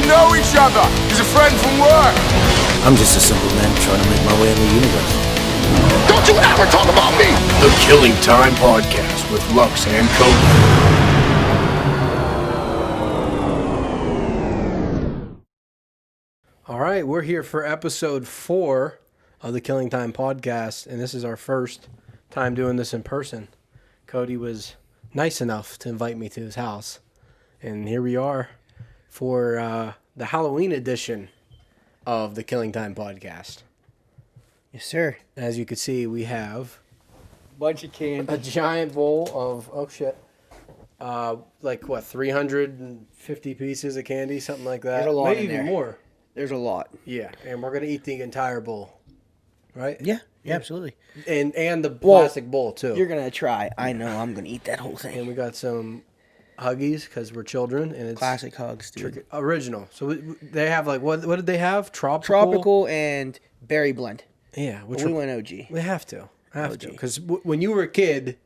know each other. He's a friend from work. I'm just a simple man trying to make my way in the universe. Don't you ever talk about me! The Killing Time Podcast with Lux and Cody. All right, we're here for episode 4 of the Killing Time Podcast, and this is our first time doing this in person. Cody was nice enough to invite me to his house, and here we are for the Halloween edition of the Killing Time Podcast. Yes, sir. As you can see, we have Bunch of candy. a giant bowl of, 350 pieces of candy, something like that. There's a lot Maybe in even there. more. There's a lot. Yeah, and we're going to eat the entire bowl, right? Yeah, absolutely. And the plastic bowl, too. You're going to try. I know I'm going to eat that whole thing. And we got some Huggies because we're children, and it's Classic hugs, dude. original. So they have what did they have? Tropical and berry blend. Yeah, But we went OG. We have to OG. because when you were a kid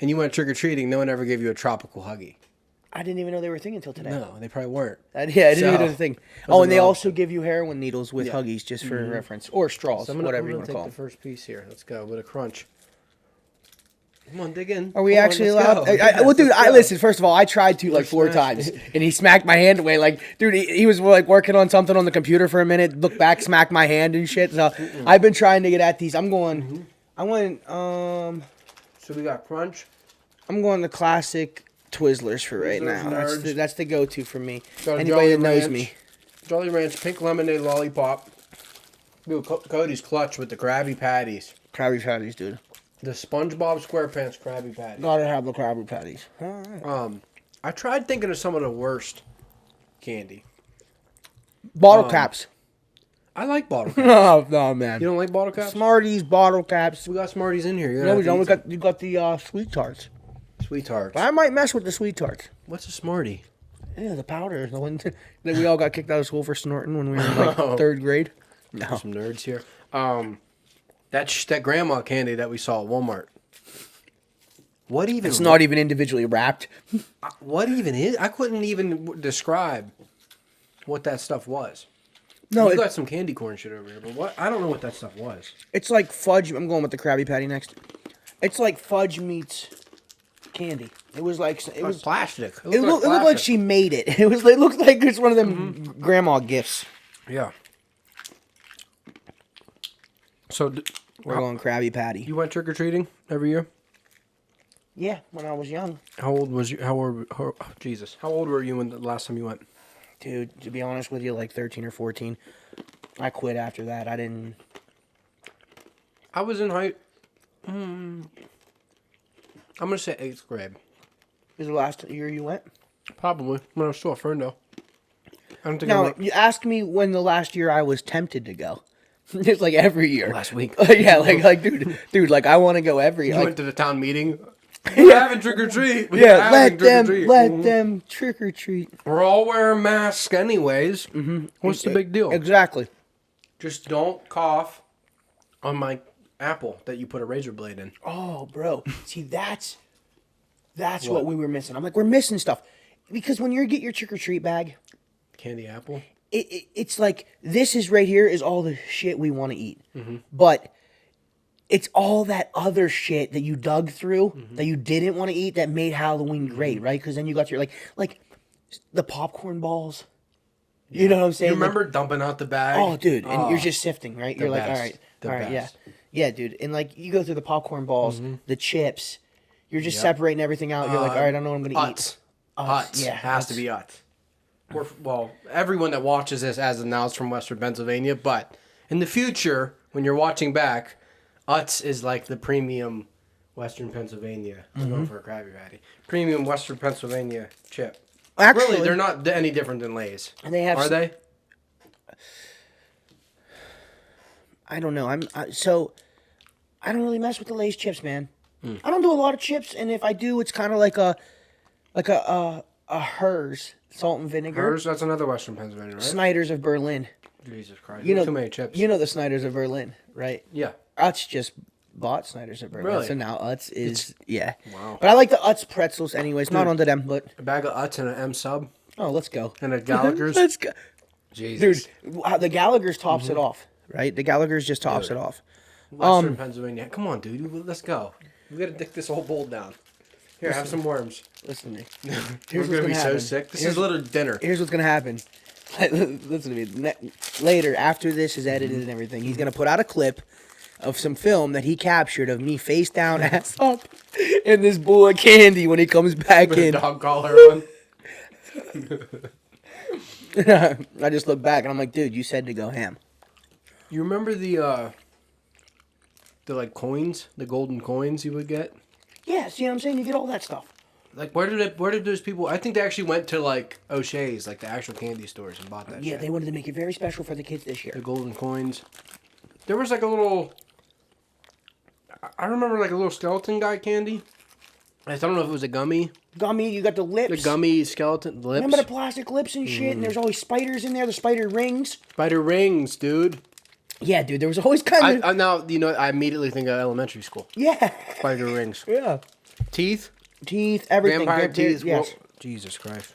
and you went trick or treating, no one ever gave you a tropical Huggy. I didn't even know they were a thing until today. No, they probably weren't. I didn't even know the thing. Oh, and they wrong. also give you heroin needles with Huggies, just for reference, or straws, So I'm whatever you gonna want to take call the them. first piece here. Let's go with a crunch. Come on, dig in. Are we Come on, actually let's allowed? go. Well, dude, Let's go. listen. First of all, I tried to like First 4 smash. times, and he smacked my hand away. Like, dude, he was like working on something on the computer for a minute. Look back, smack my hand and shit. So I've been trying to get at these. I'm going. So we got crunch. I'm going the classic Twizzlers for right Twizzlers, now. nerds. That's the go-to for me. Got a Anybody Jolly that knows Ranch. me. Jolly Ranch pink lemonade lollipop. Dude, Cody's clutch with the Krabby Patties. Krabby Patties, dude. The SpongeBob SquarePants Krabby Patties. Gotta have the Krabby Patties. I tried thinking of some of the worst candy. Bottle caps. I like bottle caps. Oh, no, man. You don't like bottle caps? Smarties, bottle caps. We got Smarties in here. You're No, gonna we have don't. to eat You got the sweet tarts. some. Sweet tarts. But I might mess with the sweet tarts. What's a Smartie? Yeah, the powder. The one that we all got kicked out of school for snorting when we were in like 3rd grade. There's some nerds here. That grandma candy that we saw at Walmart. What even? It's not even individually wrapped. What even is? I couldn't even describe what that stuff was. No, You got some candy corn shit over here, but what? I don't know what that stuff was. it's like fudge. I'm going with the Krabby Patty next. It's like fudge meets candy. It was like It was plastic. It looked like she made it. It looked like it's one of them grandma gifts. Yeah. So We're going Krabby Patty. you went trick or treating every year? Yeah, when I was young. How old was you? Jesus. How old were you when the last time you went? Dude, to be honest with you, like 13 or 14. I quit after that. I didn't... I was in I'm gonna say 8th grade. Is the last year you went? Probably when I was still a friend though. I don't think I No, went you asked me when the last year I was tempted to go. It's like every year. last week. Yeah, like dude, like I want to go every You year. went to the town meeting. We're having trick or treat. Yeah, let them trick or treat. We're all wearing masks anyways. What's the big deal? Exactly. Just don't cough on my apple that you put a razor blade in. Oh, bro. See, that's what we were missing. I'm like, we're missing stuff. Because when you get your trick-or-treat bag, Candy apple. it's like, this is right here is all the shit we want to eat. Mm-hmm. But it's all that other shit that you dug through that you didn't want to eat that made Halloween great, right? Because then you got your, like the popcorn balls. You know what I'm saying? You remember dumping out the bag? Oh, dude. And you're just sifting, right? You're like, best. all right, yeah. best. Yeah, dude. And like, you go through the popcorn balls, the chips. You're just separating everything out. You're like, all right, I know what I'm going to eat. Utz. Yeah, Has to be Utz. Well, everyone that watches this as of now is from Western Pennsylvania, but in the future, when you're watching back, Utz is like the premium Western Pennsylvania. I'm going for a Krabby Patty. Premium Western Pennsylvania chip. Actually, Really, they're not any different than Lay's. And they have Are they? I don't know. So I don't really mess with the Lay's chips, man. I don't do a lot of chips, and if I do, it's kind of like a Hers salt and vinegar. Hers, that's another Western Pennsylvania, right? Snyder's of Berlin. Jesus Christ. You know, too many chips. You know the Snyder's of Berlin, right? Yeah. Utz just bought Snyder's of Berlin, Really? so now Utz is Wow. But I like the Utz pretzels, anyways. Not onto them, but A bag of Utz and an M sub let's go. and a Gallagher's. Let's go. Jesus. Dude, the Gallagher's tops it off, right? The Gallagher's just tops it off. Western Pennsylvania. Come on, dude. Let's go. We gotta dick this whole bowl down. Here, have some worms. Listen to me. We're Here's gonna what's be so happen. sick. This is a little dinner. Here's what's gonna happen. Listen to me. Later, after this is edited and everything, he's gonna put out a clip of some film that he captured of me face down, ass up, in this bowl of candy when he comes back in. Dog collar on. I just look back and I'm like, dude, you said to go ham. You remember the like coins, the golden coins you would get? Yeah, see what I'm saying? You get all that stuff. Like where did those people? I think they actually went to like O'Shea's, like the actual candy stores, and bought that. Yeah, shit. they wanted to make it very special for the kids this year. The golden coins. There was like a little. I remember like a little skeleton guy candy. I don't know if it was a gummy. Gummy, you got the lips. The gummy skeleton lips. Remember the plastic lips and shit? And there's always spiders in there, the spider rings. Spider rings, dude. Yeah, dude, there was always kind of... I now, I immediately think of elementary school. Yeah. Spider rings. Yeah. Teeth? Teeth, everything. Vampire teeth. Yes. Whoa. Jesus Christ.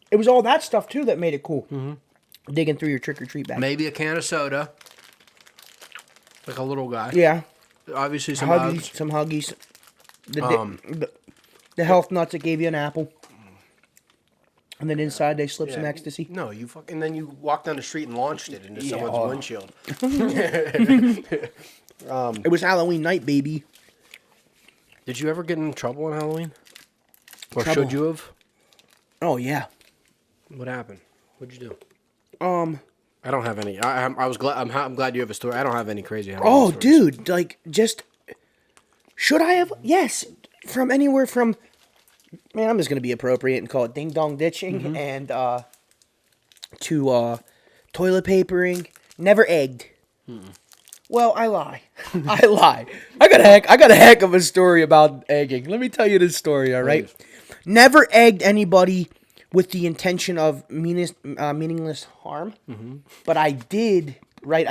It was all that stuff, too, that made it cool. Mm-hmm. Digging through your trick-or-treat bag. Maybe a can of soda. Like a little guy. Yeah. Obviously some hugs. Some huggies. The health nuts that gave you an apple. And then inside they slipped some ecstasy. No, you fucking then you walked down the street and launched it into someone's windshield. It was Halloween night, baby. Did you ever get in trouble on Halloween? Or Trouble. should you have? Oh yeah. What happened? What'd you do? I don't have any. I was glad. I'm glad you have a story. I don't have any crazy Halloween Oh, stories. dude, like just should I have? Yes, from anywhere from. Man, I'm just gonna be appropriate and call it ding dong ditching and to toilet papering. Never egged. Well, I lie. I lie. I got a heck of a story about egging. Let me tell you this story. All right. Please. Never egged anybody with the intention of meaningless harm, but I did. Right,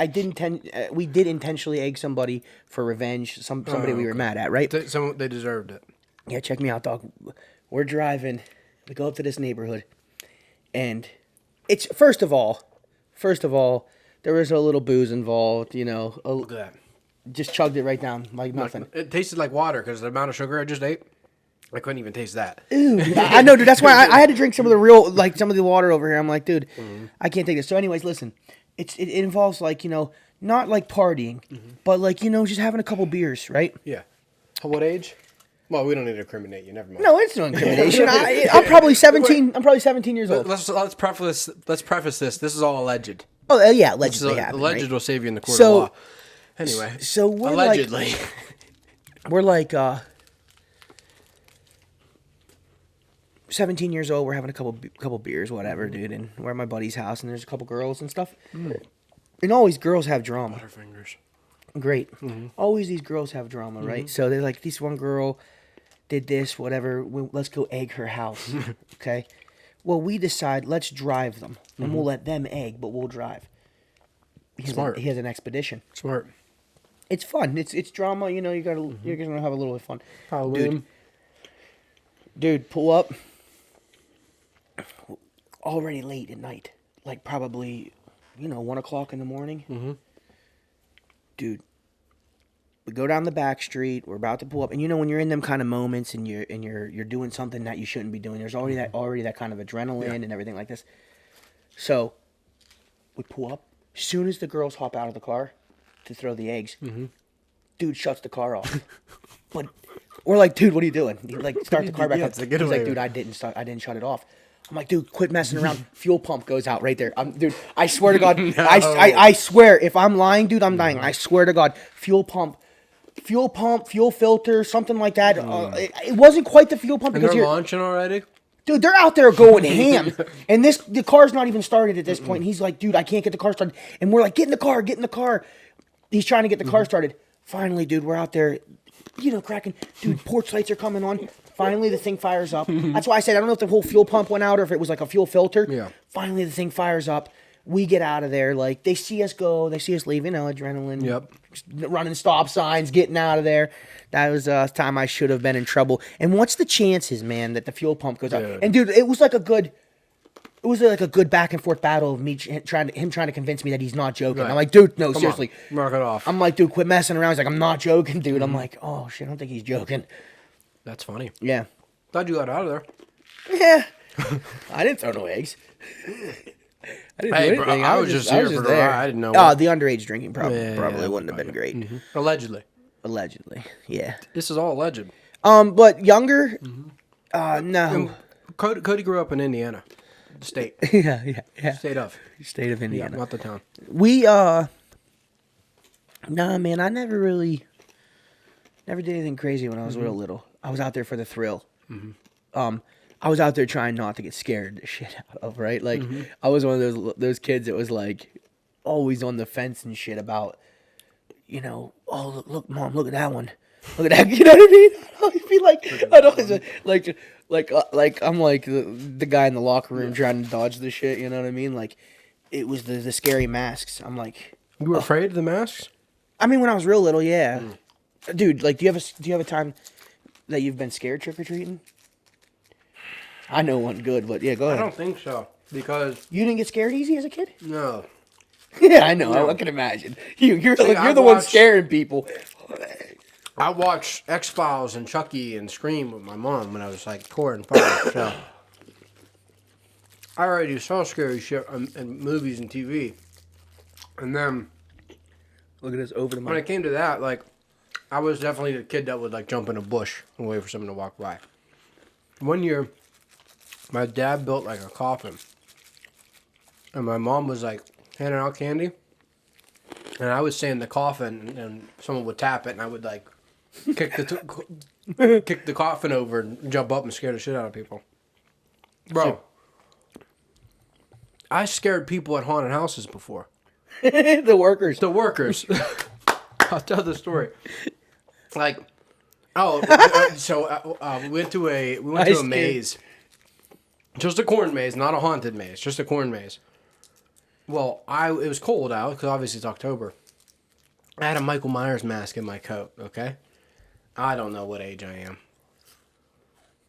we did intentionally egg somebody for revenge. Somebody we were mad at. Right. They deserved it. Yeah, check me out, dog. We're driving. We go up to this neighborhood, and it's first of all, there was a little booze involved. You know, Look at that. just chugged it right down like nothing. It tasted like water because the amount of sugar I just ate, I couldn't even taste that. I know, dude. That's why I had to drink some of the water over here. I'm like, dude, I can't take this. So, anyways, listen, it involves like not like partying, but like just having a couple beers, right? Yeah. What age? Well, we don't need to incriminate you. Never mind. No, it's no incrimination. I'm probably 17. I'm probably 17 years old. Let's preface this. This is all alleged. Oh yeah, allegedly So happened. alleged Right? will save you in the court So- of law. Anyway. So we're allegedly. We're like 17 years old. We're having a couple beers, whatever, dude. And we're at my buddy's house, and there's a couple girls and stuff. And always girls have drama. Butterfingers. Great. Always these girls have drama, right? So they're like, this one girl did this, whatever. Let's go egg her house. Okay. Well, we decide let's drive them, and we'll let them egg, but we'll drive. Smart. He has an expedition. Smart. It's fun. It's drama. You're gonna have a little bit of fun. Halloween. Dude, pull up. Already late at night, like probably 1 o'clock in the morning. Dude, we go down the back street. We're about to pull up, and when you're in them kind of moments, and you're doing something that you shouldn't be doing. There's already that kind of adrenaline and everything like this. So we pull up. As soon as the girls hop out of the car to throw the eggs, dude shuts the car off. But we're like, dude, what are you doing? He start the car back Yeah, up. it's a He's getaway. like, dude, I didn't shut it off. I'm like, dude, quit messing around. Fuel pump goes out right there. Dude, I swear to God, I swear, if I'm lying, dude, I'm dying. I swear to God, fuel pump, fuel filter, something like that. It wasn't quite the fuel pump And because they're launching already? dude, they're out there going ham, and the car's not even started at this point. And he's like, dude, I can't get the car started, and we're like, get in the car. He's trying to get the car started. Finally, dude, we're out there, cracking. Dude, porch lights are coming on. Finally, the thing fires up. That's why I said I don't know if the whole fuel pump went out or if it was like a fuel filter. Yeah. Finally, the thing fires up. We get out of there. Like, they see us go. They see us leave. Adrenaline. Yep. Running stop signs, getting out of there. That was a time I should have been in trouble. And what's the chances, man, that the fuel pump goes out? Dude. And, dude, it was like a good it was like a good back and forth battle of me trying to convince me that he's not joking. Right. I'm like, dude, no, Come seriously. on, knock it off. I'm like, dude, quit messing around. He's like, I'm not joking, dude. I'm like, oh shit, I don't think he's joking. That's funny. Yeah. Glad you got out of there. Yeah. I didn't throw no eggs. I didn't do Hey, anything. bro, I was just here for the there. ride. I didn't know. Oh, the underage drinking probably Yeah, wouldn't have been great. Allegedly. Allegedly, yeah. This is all alleged. But younger, no. Cody grew up in Indiana, the state. yeah. State of. State of Yeah, Indiana. not the town. We nah, man, I never did anything crazy when I was real little. I was out there for the thrill. I was out there trying not to get scared the shit out of, right? Like, I was one of those kids that was like always on the fence and shit about, you know, oh look, mom, look at that one, look at that. You know what I mean? I'd always be like I'm like the guy in the locker room trying to dodge the shit. You know what I mean? Like, it was the scary masks. I'm like, You were afraid of the masks? I mean, when I was real little, yeah, dude. Like, do you have a time that you've been scared trick or treating? I know one good, but yeah, go ahead. I don't think so because You didn't get scared easy as a kid? no. Yeah, I know. I can imagine. You're See, the one scaring people. I watched X-Files and Chucky and Scream with my mom when I was like 4 and 5. So I already saw scary shit in movies and TV. And then Look at this over the when it mic. came to that, like, I was definitely the kid that would like jump in a bush and wait for someone to walk by. One year, my dad built like a coffin, and my mom was like handing out candy, and I would stay in the coffin, and someone would tap it, and I would like kick the coffin over and jump up and scare the shit out of people. Bro, I scared people at haunted houses before. The workers. The workers. I'll tell the story. Like, we went to a maze. Just a corn maze, not a haunted maze. Just a corn maze. Well, it was cold out because obviously it's October. I had a Michael Myers mask in my coat. Okay, I don't know what age I am.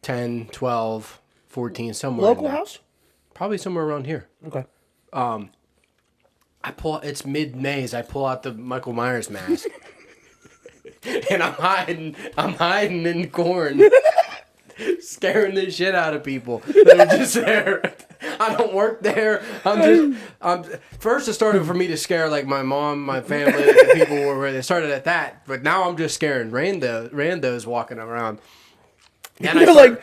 10, 12, 14, somewhere. Local house? Probably somewhere around here. Okay. It's mid-maze. I pull out the Michael Myers mask. And I'm hiding in corn. Scaring the shit out of people that are just there. I don't work there. First it started for me to scare like my mom, my family, the people where they started at that. But now I'm just scaring randos walking around. And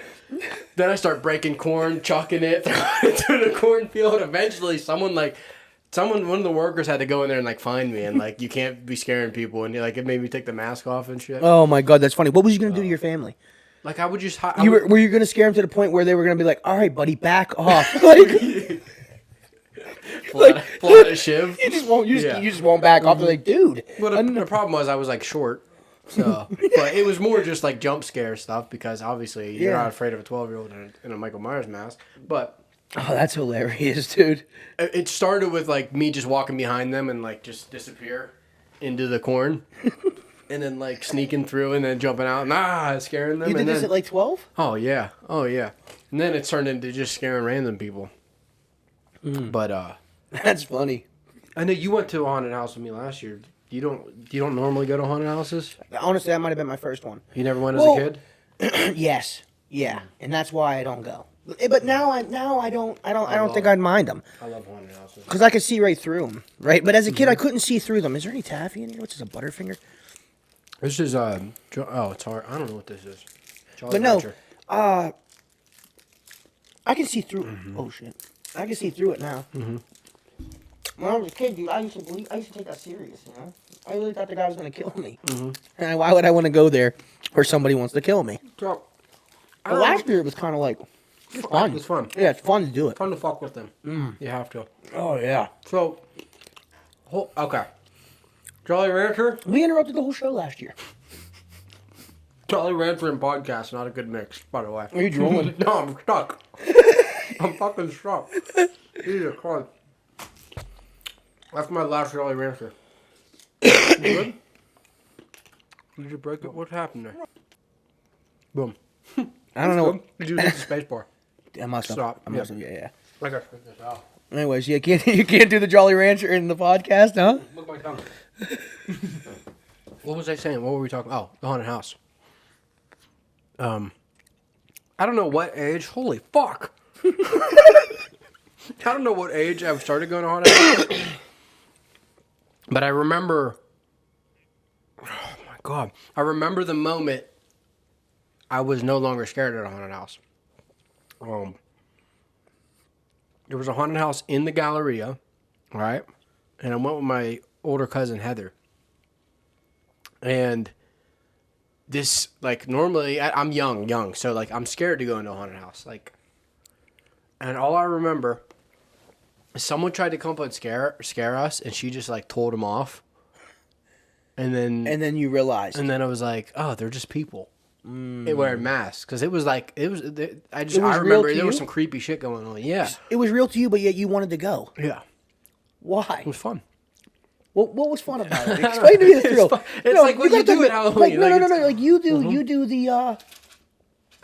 then I start breaking corn, chucking it into the cornfield. Eventually, one of the workers had to go in there and like find me and like you can't be scaring people and like it made me take the mask off and shit. Oh my god, that's funny. What was you gonna do to your family? Like I would just Were you gonna scare them to the point where they were gonna be like, all right, buddy, back off? Like, pull out a shiv. you just won't back off. They're like, dude. But the problem was I was like short. So, but it was more just like jump scare stuff because obviously you're not afraid of a 12-year-old in a Michael Myers mask. But Oh, that's hilarious, dude. it started with like me just walking behind them and like just disappear into the corn, and then like sneaking through and then jumping out and scaring them. You did this at like 12? Oh yeah, and then it turned into just scaring random people. But That's funny. I know you went to a haunted house with me last year. You don't normally go to haunted houses? Honestly, that might have been my first one. You never went as a kid? Yes. Yeah. And that's why I don't go. But now I don't think I'd mind them. I love haunted houses. Because I could see right through them, right? But as a kid, I couldn't see through them. Is there any taffy in here? What's this, a Butterfinger? This is it's hard. I don't know what this is. Jolly But no, Rancher. I can see through. Oh shit! I can see through it now. When I was a kid, dude, I used to take that serious. You know, I really thought the guy was gonna kill me. And why would I want to go there where somebody wants to kill me? So, But last year it was kind of like fun. It's fun. Yeah, it's fun to do it. Fun to fuck with them. You have to. Oh yeah. So, okay. Jolly Rancher? We interrupted the whole show last year. Jolly Rancher and podcast, not a good mix, by the way. Are you drooling? No, I'm stuck. I'm fucking stuck. Jesus Christ. That's my last Jolly Rancher. You good? Did you break it? What happened there? Boom. I don't know. Did you hit the space bar? I must have. Stop. I must have. Yeah. I gotta figure this out. Anyways, you can't do the Jolly Rancher in the podcast, huh? Look at my tongue. What was I saying? What were we talking? Oh, the haunted house. I don't know what age. Holy fuck! I don't know what age I started going to haunted house, but I remember. Oh my god! I remember the moment I was no longer scared at a haunted house. There was a haunted house in the Galleria, right? And I went with my older cousin Heather. And this, like, normally I'm young, so like I'm scared to go into a haunted house, like. And all I remember is someone tried to come up and scare us, and she just like told them off. And then you realized. And then I was like, oh, they're just people. Wearing masks, because it was I real remember to there was you? some creepy shit going on. Yeah, It was real to you, but yet you wanted to go. yeah, Why? it was fun. What was fun about it? Explain to me the thrill. It's like what you gotta do talk at about- Halloween. Like, Like, no. Like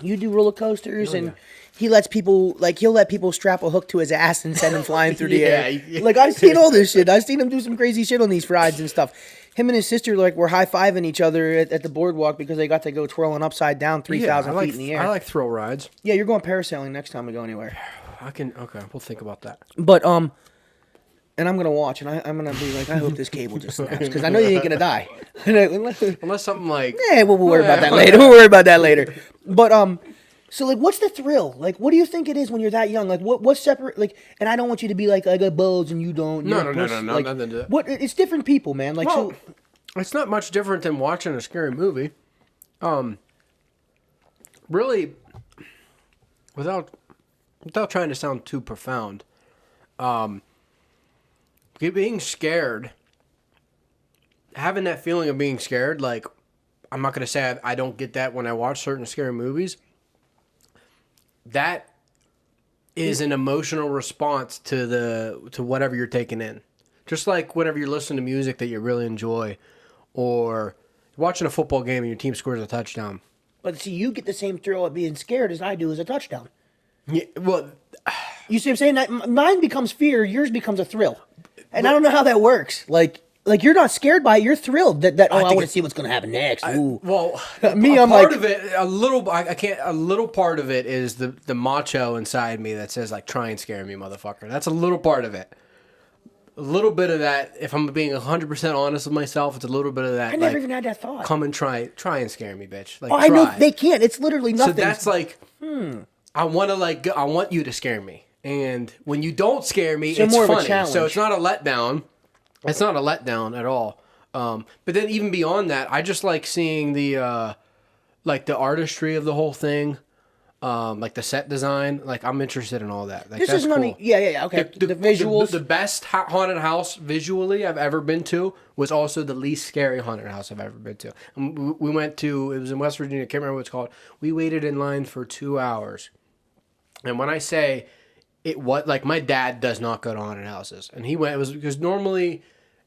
you do roller coasters, and he lets people he'll let people strap a hook to his ass and send him flying through the air. Yeah. Like I've seen all this shit. I've seen him do some crazy shit on these rides and stuff. Him and his sister were high-fiving each other at the boardwalk because they got to go twirling upside down 3,000 feet in the air. I like thrill rides. Yeah, you're going parasailing next time we go anywhere. Okay, we'll think about that. But and I'm gonna watch, and I'm gonna be like, I hope this cable just snaps because I know you ain't gonna die. Unless something like Yeah, we'll worry about that later. We'll worry about that later. But so like, what's the thrill? Like, what do you think it is when you're that young? Like, what's separate? Like, and I don't want you to be like, I got bulge and you don't. No, You're a puss. no, Like, nothing to that. what? It's different people, man. Like, Well, so it's not much different than watching a scary movie. Really, without trying to sound too profound, being scared, having that feeling of being scared, like, I'm not going to say I don't get that when I watch certain scary movies. That is an emotional response to whatever you're taking in. Just like whenever you're listening to music that you really enjoy, or watching a football game and your team scores a touchdown. but see, you get the same thrill of being scared as I do as a touchdown. Yeah, well, You see what I'm saying? Mine becomes fear. Yours becomes a thrill, and I don't know how that works. Like you're not scared by it. You're thrilled that I want to see what's going to happen next. Ooh. me, I'm part like- of it, a little. I can't. A little part of it is the macho inside me that says like, "Try and scare me, motherfucker." That's a little part of it. A little bit of that. If I'm being 100% honest with myself, it's a little bit of that. I never even had that thought. Come and try and scare me, bitch. Like, Oh, I know try. they can't. It's literally nothing. So that's like, I want to I want you to scare me, and when you don't scare me, So it's more of a funny. challenge. So it's not a letdown. It's not a letdown at all. But then even beyond that, I just like seeing the artistry of the whole thing, like the set design. Like I'm interested in all that. Like, This that's is money. cool. Yeah. Okay. The visuals. The best haunted house visually I've ever been to was also the least scary haunted house I've ever been to. And we went to, it was in West Virginia, I can't remember what it's called. We waited in line for 2 hours. And when I say it, what, like my dad does not go to haunted houses. And he went, it was because normally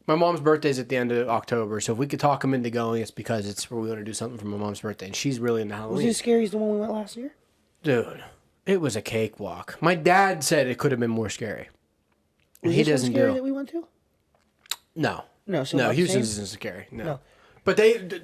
my mom's birthday's at the end of October. So if we could talk him into going, it's because it's where we want to do something for my mom's birthday. And she's really into Halloween. was it as scary as the one we went last year? Dude, it was a cakewalk. My dad said it could have been more scary. And Was he this one doesn't scary do. that we went to? No. No, so No, not the Houston's same? isn't scary. No. No. But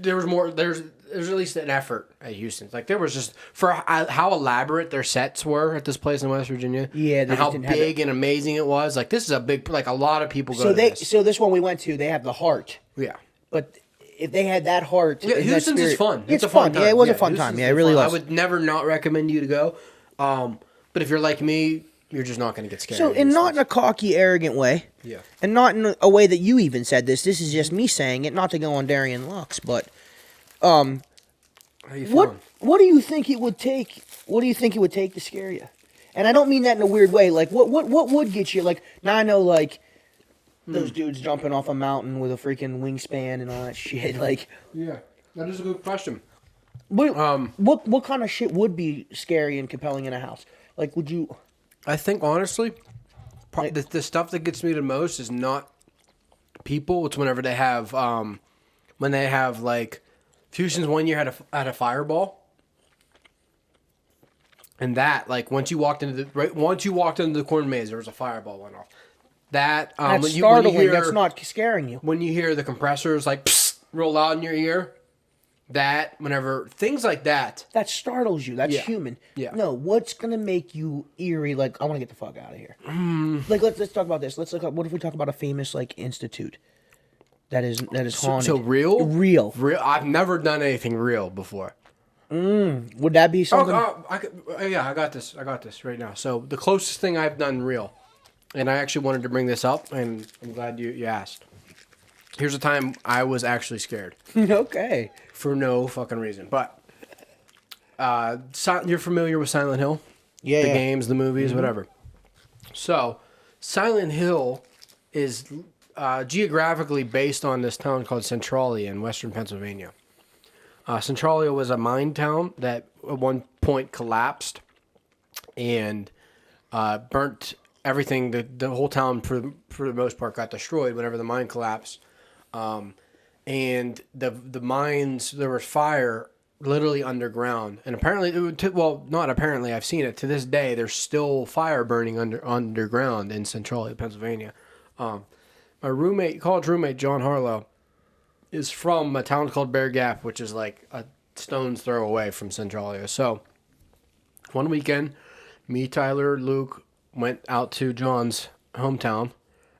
there was more. There's at least an effort at Houston's. Like there was just for how elaborate their sets were at this place in West Virginia. Yeah, they and how just didn't have big and amazing it was. Like this is a big. Like a lot of people go So to this. so this one we went to, they have the heart. Yeah. But if they had that heart, Yeah, and that Houston's is spirit- fun. It's a fun fun. time. Yeah, it was a fun Houston's time. Yeah, it is really fun. was. I would never not recommend you to go. But if you're like me, you're just not going to get scared. So, of and these not in things. a cocky, arrogant way. Yeah. And not in a way that you even said this. This is just me saying it, not to go on Darien Lux, but How you feeling? what do you think it would take? What do you think it would take to scare you? And I don't mean that in a weird way. Like, what would get you? Like, now I know, like, those dudes jumping off a mountain with a freaking wingspan and all that shit. Like, Yeah, that is a good question. what kind of shit would be scary and compelling in a house? Like, would you? I think honestly, the stuff that gets me the most is not people. It's whenever they have like Fusion's one year had a fireball, And that, like, once you walked into the corn maze, there was a fireball went off. That That's when startling. you hear, That's not scaring you. when you hear the compressors like psst, roll out in your ear. That whenever things like that. That startles you. That's Yeah. human. Yeah. No, what's gonna make you eerie? Like, I want to get the fuck out of here. Like, let's talk about this. Let's look up. What if we talk about a famous like institute that is haunted? So real. Real. I've never done anything real before. Would that be something? I got this right now. So the closest thing I've done real, and I actually wanted to bring this up, and I'm glad you asked. Here's a time I was actually scared Okay. for no fucking reason. But you're familiar with Silent Hill? Yeah. The yeah. games, the movies, whatever. So Silent Hill is geographically based on this town called Centralia in western Pennsylvania. Centralia was a mine town that at one point collapsed and burnt everything. The whole town, for the most part, got destroyed whenever the mine collapsed. And the mines, there was fire literally underground. And apparently, not apparently, I've seen it. To this day, there's still fire burning underground in Centralia, Pennsylvania. My college roommate, John Harlow, is from a town called Bear Gap, which is like a stone's throw away from Centralia. So one weekend, me, Tyler, Luke went out to John's hometown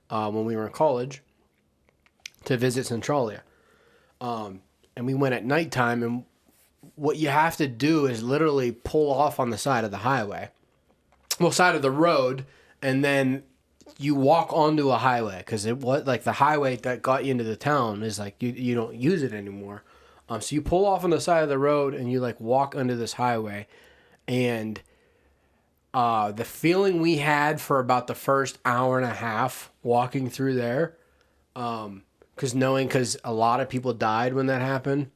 when we were in college to visit Centralia. And we went at nighttime, and what you have to do is literally pull off on the side of the highway. Well, side of the road, and then you walk onto a highway, because it was like the highway that got you into the town is like you don't use it anymore. So you pull off on the side of the road and you like walk under this highway, and the feeling we had for about the first hour and a half walking through there, because a lot of people died when that happened.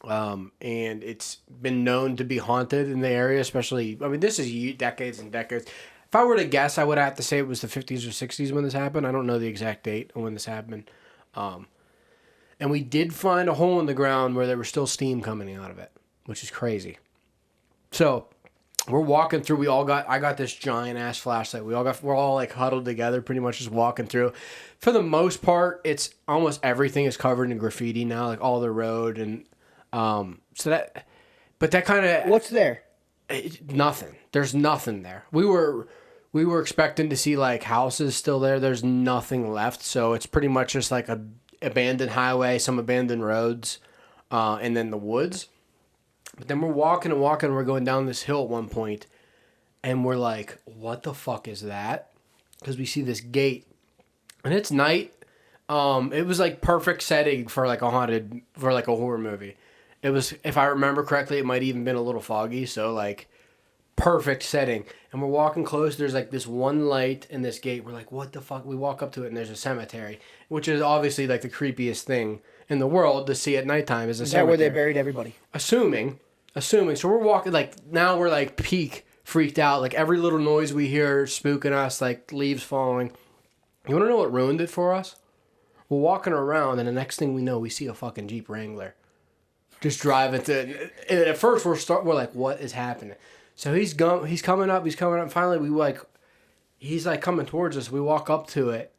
And it's been known to be haunted in the area, especially, I mean, this is decades and decades. If I were to guess, I would have to say it was the 50s or 60s when this happened. I don't know the exact date of when this happened. And we did find a hole in the ground where there was still steam coming out of it, which is crazy. So we're walking through. I got this giant ass flashlight. We're all like huddled together, pretty much just walking through. For the most part, it's almost everything is covered in graffiti now, like all the road and but that kind of. What's there? Nothing. There's nothing there. We were expecting to see like houses still there. There's nothing left. So it's pretty much just like a abandoned highway, some abandoned roads, and then the woods. But then we're walking and walking. We're going down this hill at one point, and we're like, "What the fuck is that?" Because we see this gate, and it's night. It was like perfect setting for like a horror movie. It was, if I remember correctly, it might even been a little foggy. So like, perfect setting. And we're walking close. There's like this one light in this gate. We're like, what the fuck? We walk up to it, and there's a cemetery, which is obviously like the creepiest thing in the world to see at nighttime is a cemetery. Is that where they buried everybody? Assuming. So we're walking, like, now we're like peak freaked out. Like every little noise we hear spooking us, like leaves falling. You want to know what ruined it for us? We're walking around, and the next thing we know, we see a fucking Jeep Wrangler just driving to. And at first, we're like, what is happening? So he's coming up. And finally, he's like coming towards us. We walk up to it,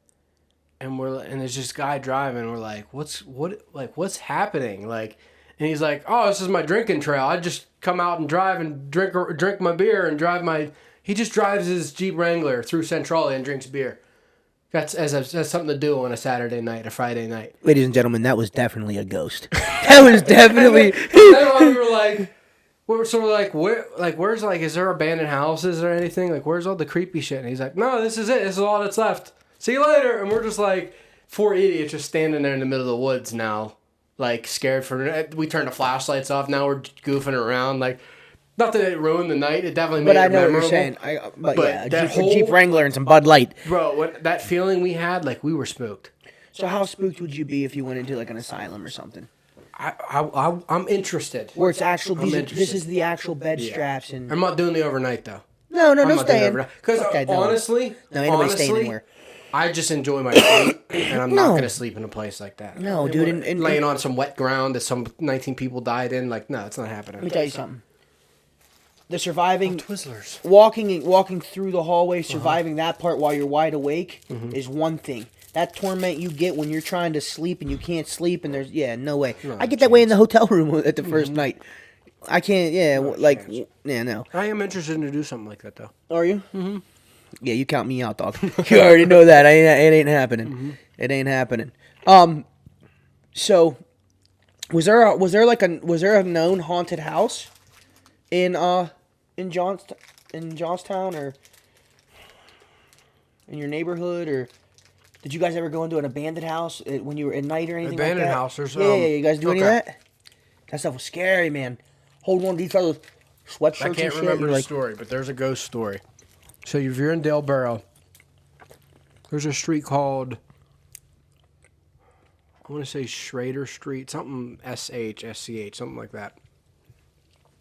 and there's this guy driving. We're like, what's happening? Like, and he's like, oh, this is my drinking trail. I just come out and drive and drink my beer and drive my. He just drives his Jeep Wrangler through Centralia and drinks beer. That's something to do on a Saturday night, a Friday night. Ladies and gentlemen, that was definitely a ghost. That was definitely. Then we were like, where's like, is there abandoned houses or anything? Like, where's all the creepy shit? And he's like, no, this is it. This is all that's left. See you later. And we're just like, four idiots just standing there in the middle of the woods now, like scared we turned the flashlights off. Now we're goofing around. Like, not that it ruined the night. It definitely made it memorable. But I know what you're saying. But yeah, that Jeep Wrangler and some Bud Light. Bro, that feeling we had, like, we were spooked. So how spooked would you be if you went into like an asylum or something? I'm interested. Where it's actual. This is the actual bed straps and. I'm not doing the overnight though. No staying. Because honestly, ain't nobody staying anywhere. I just enjoy my sleep, and I'm not gonna sleep in a place like that. No, dude, and laying on some wet ground that some 19 people died in. Like, no, it's not happening. Let me tell you something. the surviving Twizzlers. walking through the hallway, surviving that part while you're wide awake is one thing. That torment you get when you're trying to sleep and you can't sleep and there's no way. I get that way in the hotel room at the first night. I can't. No. I am interested to do something like that though. Are you? Mm-hmm. Yeah, you count me out, dog. You already know that. It ain't happening. Mm-hmm. It ain't happening. So was there a known haunted house in Johnstown or in your neighborhood, or did you guys ever go into an abandoned house when you were at night or anything Abandoned like that? house or Yeah, you guys do any of okay. that? That stuff was scary, man. Holding on to each other's sweatshirts I and can't shit. remember You're the story, but there's a ghost story. So if you're in Daleboro, there's a street called, I want to say Schrader Street, something SCH, something like that.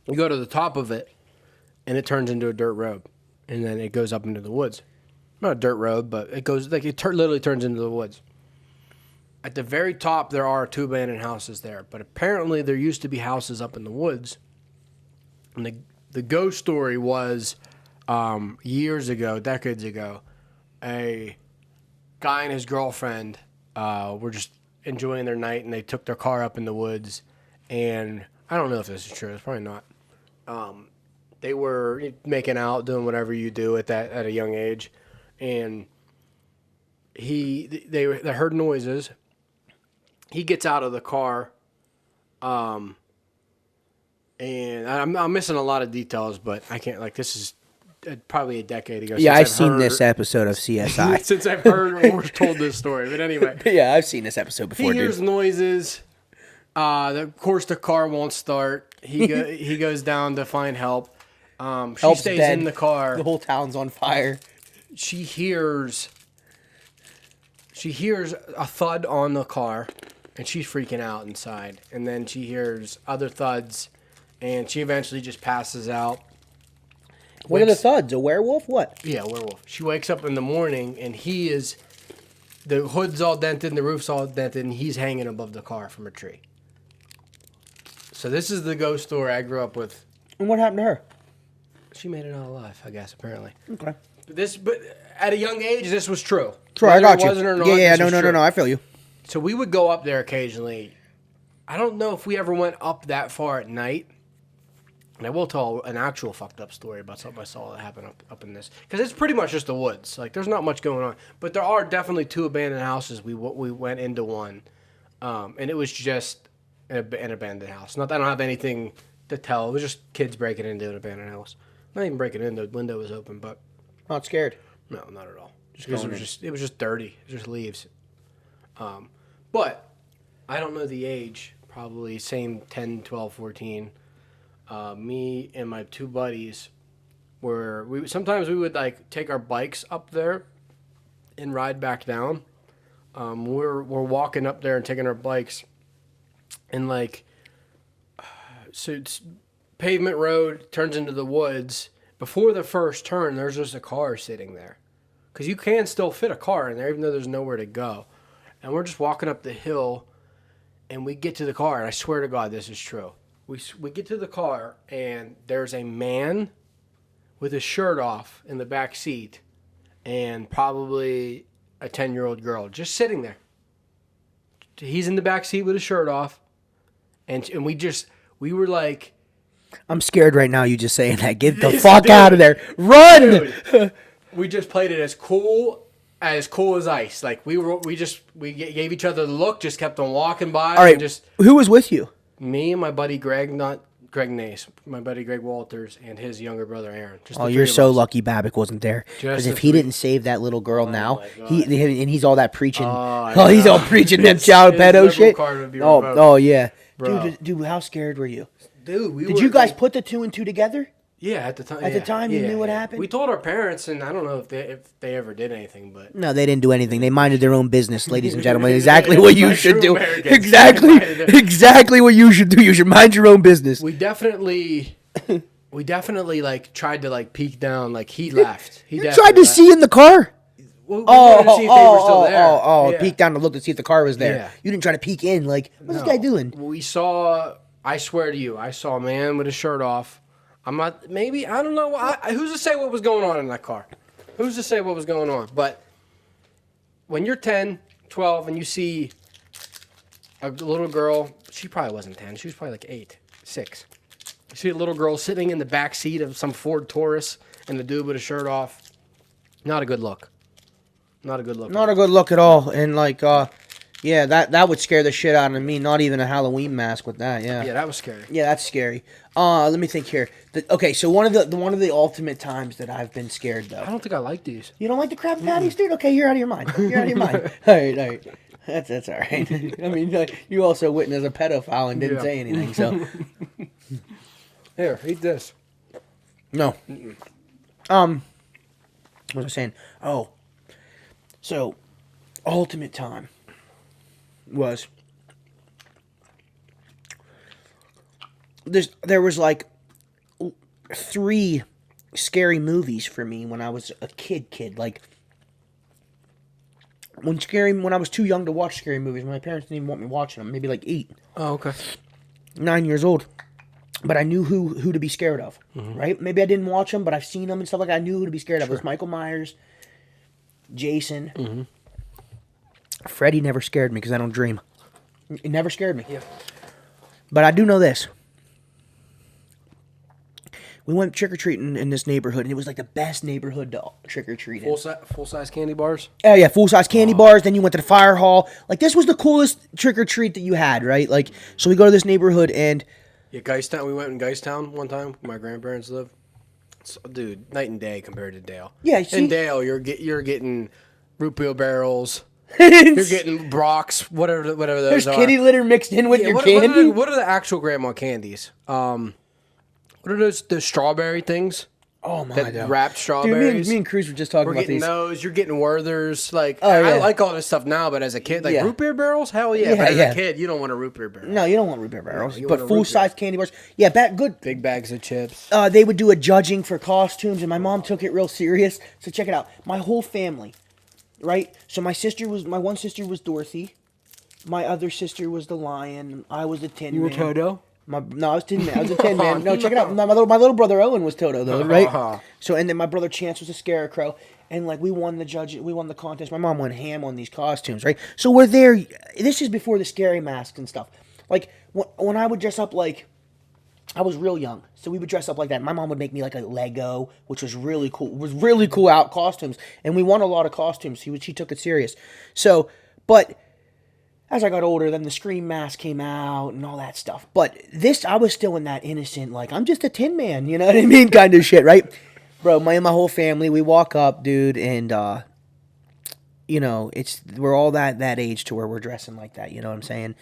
You go to the top of it, and it turns into a dirt road, and then it goes up into the woods. Not a dirt road, but it goes literally turns into the woods. At the very top, there are 2 abandoned houses there, but apparently there used to be houses up in the woods. And the ghost story was years ago, decades ago, a guy and his girlfriend were just enjoying their night, and they took their car up in the woods. And I don't know if this is true. It's probably not. They were making out, doing whatever you do at a young age, and they heard noises. He gets out of the car, and I'm missing a lot of details, but I can't, this is probably a decade ago. Yeah, I've seen this episode of CSI. Since I've heard or told this story, but anyway. Yeah, I've seen this episode before, He hears noises. Of course, the car won't start. He goes down to find help. She Help's stays dead. in the car. The whole town's on fire. She hears a thud on the car, and she's freaking out inside. And then she hears other thuds, and she eventually just passes out. What are the thuds? A werewolf? What? Yeah, werewolf. She wakes up in the morning, and the hood's all dented, and the roof's all dented, and he's hanging above the car from a tree. So this is the ghost story I grew up with. And what happened to her? She made it out alive, I guess, apparently. Okay. But at a young age, this was true. True, I got Whether it you. wasn't or not, Yeah, this was true. no, I feel you. So we would go up there occasionally. I don't know if we ever went up that far at night. And I will tell an actual fucked up story about something I saw that happened up in this. Because it's pretty much just the woods. There's not much going on. But there are definitely 2 abandoned houses. We went into one. And it was just an abandoned house. I don't have anything to tell. It was just kids breaking into an abandoned house. Not even breaking in. The window was open, but... Not scared. No, not at all. Just because it was just dirty. It was just leaves. But I don't know the age. Probably same 10, 12, 14. Me and my 2 buddies sometimes we would take our bikes up there and ride back down. We're walking up there and taking our bikes, and so it's pavement road turns into the woods. Before the first turn, there's just a car sitting there, because you can still fit a car in there even though there's nowhere to go. And we're just walking up the hill, and we get to the car, and I swear to God this is true. We get to the car, and there's a man with his shirt off in the back seat, and probably a 10-year-old girl just sitting there. He's in the back seat with his shirt off, and we were like, I'm scared right now. You just saying that. Get the fuck out of there. Run. Dude, we just played it as cool as ice. We gave each other the look, just kept on walking by. All right. And Who was with you? me and my buddy Greg, not Greg Nace, my buddy Greg Walters, and his younger brother Aaron. Just the Oh, three you're of so us. lucky Babbitt wasn't there. Because Just if the he three- didn't save that little girl now, my God. and he's all that preaching. Oh, He's all preaching them child his pedo liberal shit. card would be Oh, revoked. oh yeah, Bro. dude, how scared were you? Dude, Did you guys put the 2 and 2 together? Yeah, at the time. At the time, you knew what happened? We told our parents, and I don't know if they ever did anything, but No, they didn't do anything. They minded their own business, ladies and gentlemen. Exactly what you Like should true do. Americans. Exactly, exactly what you should do. You should mind your own business. we definitely tried to peek down. He left. He You definitely tried to left. see in the car. We wanted to see if they were still there. Yeah. Peek down to look to see if the car was there. Yeah. You didn't try to peek in. What's this guy doing? I swear to you, I saw a man with his shirt off. I'm not. Maybe I don't know. Who's to say what was going on in that car? Who's to say what was going on? But when you're 10, 12, and you see a little girl, she probably wasn't 10. She was probably like 8, 6. You see a little girl sitting in the back seat of some Ford Taurus and the dude with his shirt off. Not a good look. Not a good look. Not a good look at all. And like, yeah, that would scare the shit out of me. Not even a Halloween mask with that. Yeah. Yeah, that was scary. Yeah, that's scary. Let me think here. Okay, so one of the ultimate times that I've been scared though. I don't think I like these. You don't like the Krabby Patties, dude? Okay, you're out of your mind. You're out of your mind. All right. That's all right. I mean, you also witnessed a pedophile and didn't say anything, so. Here, eat this. No. What was I saying? Oh. So, ultimate time was there was like 3 scary movies for me when I was a kid. Like when I was too young to watch scary movies. My parents didn't even want me watching them. Maybe like 8. Oh, okay. 9 years old. But I knew who to be scared of, right? Maybe I didn't watch them, but I've seen them and stuff like that. I knew who to be scared of. It was Michael Myers, Jason. Freddy never scared me because I don't dream. It never scared me. Yeah. But I do know this. We went trick-or-treating in this neighborhood, and it was like the best neighborhood to trick-or-treat in. Full-size candy bars? Oh, yeah, full-size candy bars. Then you went to the fire hall. Like, this was the coolest trick-or-treat that you had, right? Like, so we go to this neighborhood, and... Yeah, Geistown. We went in Geistown one time. My grandparents live. Dude, night and day compared to Dale. Yeah, see? In Dale, you're getting root beer barrels. You're getting Brock's, whatever those There's are. kitty litter mixed in with your what candy. What are the actual grandma candies? What are those strawberry things? Oh my that god! wrapped strawberries. Dude, me and Cruz were just talking We're about getting these. those. You're getting Werther's. Like Oh, yeah. I like all this stuff now, but as a kid, like root beer barrels, hell yeah. Yeah, But as yeah. a kid, you don't want a root beer barrel. No, you don't want root beer barrels, you want but a root full size candy bars. Yeah, good. Big bags of chips. They would do a judging for costumes, and my mom took it real serious. So check it out. My whole family, right? So my one sister was Dorothy, my other sister was the lion. I was the Tin Man. You were Toto? No, I was Tin Man. I was a Tin Man. No, check it out. My little brother Owen was Toto, though, right? So, and then my brother Chance was a Scarecrow. And, like, we won the contest. My mom went ham on these costumes, right? So we're there. This is before the scary masks and stuff. Like, when I would dress up, like, I was real young. So we would dress up like that. My mom would make me, like, a Lego, which was really cool. It was really cool out costumes. And we won a lot of costumes. She took it serious. So, but... as I got older, then the Scream mask came out and all that stuff. But I was still in that innocent, like, I'm just a Tin Man, you know what I mean, kind of shit, right? Bro, my whole family, we walk up, dude, and, you know, we're all that age to where we're dressing like that, you know what I'm saying?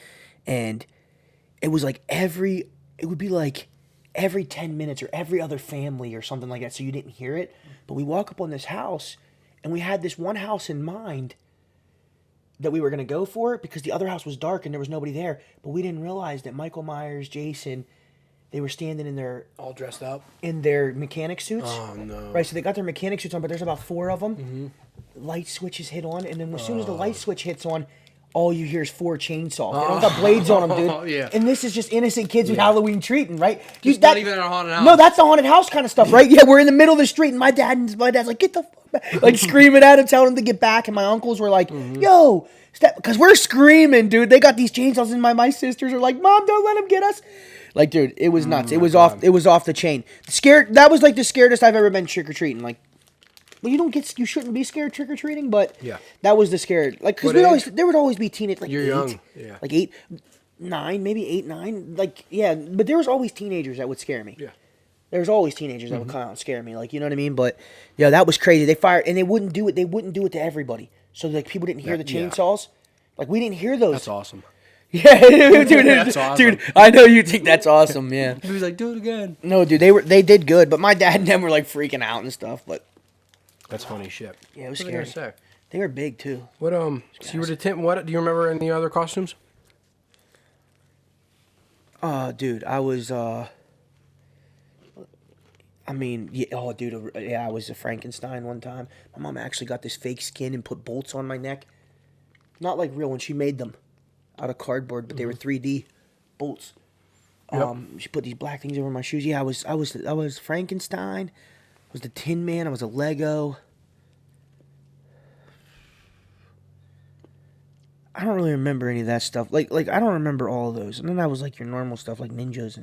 And it was like it would be like every 10 minutes or every other family or something like that, so you didn't hear it. But we walk up on this house, and we had this one house in mind that we were going to go for it because the other house was dark and there was nobody there. But we didn't realize that Michael Myers, Jason, they were standing in their... all dressed up? In their mechanic suits. Oh, no. Right, so they got their mechanic suits on, but there's about 4 of them. Mm-hmm. Light switches hit on, and then as soon as the light switch hits on, all you hear is 4 chainsaws. They don't got blades on them, dude. Oh, yeah. And this is just innocent kids with Halloween treating, right? Just not even in a haunted house. No, that's the haunted house kind of stuff, right? Yeah, we're in the middle of the street, and my dad's like, get the fuck back. Like, screaming at him, telling him to get back, and my uncles were like, yo... because we're screaming, dude. They got these chainsaws, and my sisters are like, "Mom, don't let them get us." Like, dude, it was nuts. It was off the chain. That was like the scaredest I've ever been trick or treating. Like, well, you shouldn't be scared trick or treating, but yeah, that was the scared. Like, because there would always be teenage, like, you're 8, young, yeah, like 8, 9, maybe 8, 9, like, yeah. But there was always teenagers that would scare me. Yeah. There was always teenagers that would come out and scare me, like, you know what I mean? But yeah, that was crazy. They fired, and they wouldn't do it. They wouldn't do it to everybody. So, like, people didn't hear the chainsaws. Like, we didn't hear those. That's awesome. Yeah, dude, that's awesome. Dude, I know you think that's awesome, yeah. He was like, do it again. No, dude, they did good, but my dad and them were, like, freaking out and stuff, but... that's funny shit. Yeah, it was What scary. They were big, too. What, so you were the Tim, what, do you remember any other costumes? Dude, I was, I mean, yeah, I was a Frankenstein one time. My mom actually got this fake skin and put bolts on my neck. Not like real when she made them out of cardboard, but they were 3D bolts. She put these black things over my shoes. Yeah, I was Frankenstein. I was the Tin Man. I was a Lego. I don't really remember any of that stuff. Like I don't remember all of those. And then I was like your normal stuff, like ninjas